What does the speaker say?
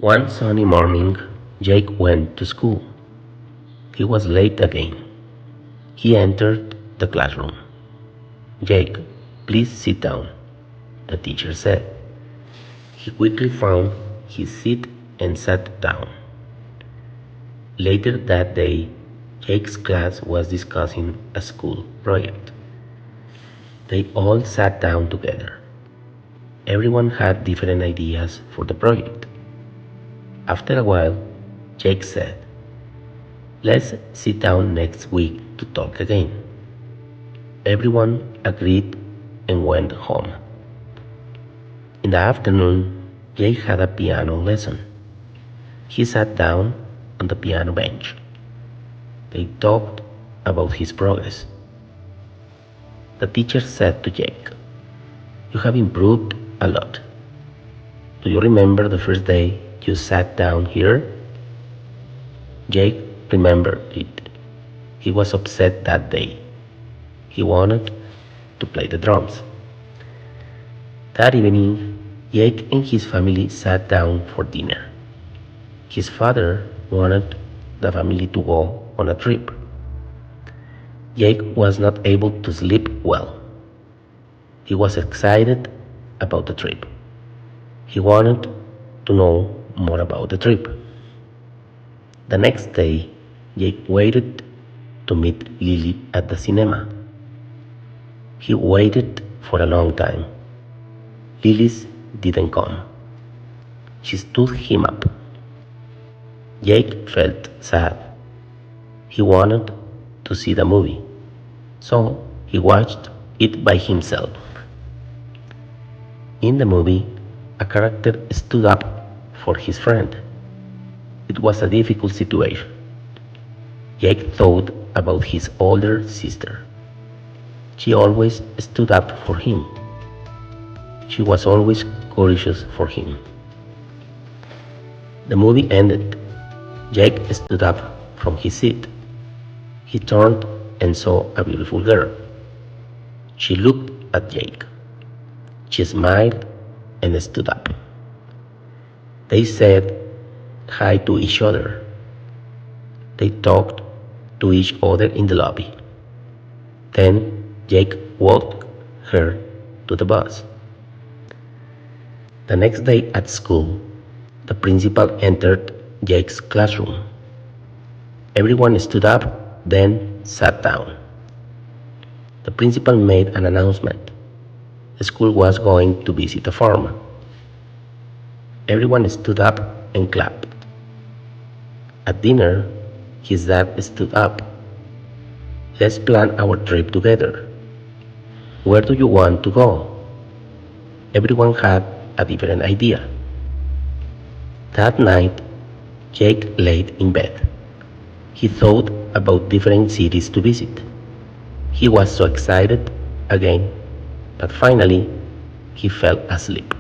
One sunny morning, Jake went to school. He was late again. He entered the classroom. "Jake, please sit down," the teacher said. He quickly found his seat and sat down. Later that day, Jake's class was discussing a school project. They all sat down together. Everyone had different ideas for the project. After a while, Jake said, "Let's sit down next week to talk again." Everyone agreed and went home. In the afternoon, Jake had a piano lesson. He sat down on the piano bench. They talked about his progress. The teacher said to Jake, "You have improved a lot. Do you remember the first day you sat down here?" Jake remembered it. He was upset that day. He wanted to play the drums. That evening, Jake and his family sat down for dinner. His father wanted the family to go on a trip. Jake was not able to sleep well. He was excited about the trip. He wanted to know more about the trip. The next day, Jake waited to meet Lily at the cinema. He waited for a long time. Lily didn't come. She stood him up. Jake felt sad. He wanted to see the movie, so he watched it by himself. In the movie, a character stood up for his friend. It was a difficult situation. Jake thought about his older sister. She always stood up for him. She was always courageous for him. The movie ended. Jake stood up from his seat. He turned and saw a beautiful girl. She looked at Jake. She smiled and stood up. They said hi to each other. They talked to each other in the lobby. Then Jake walked her to the bus. The next day at school, the principal entered Jake's classroom. Everyone stood up, then sat down. The principal made an announcement. The school was going to visit a farm. Everyone stood up and clapped. At dinner, his dad stood up. "Let's plan our trip together. Where do you want to go?" Everyone had a different idea. That night, Jake laid in bed. He thought about different cities to visit. He was so excited again, but finally, he fell asleep.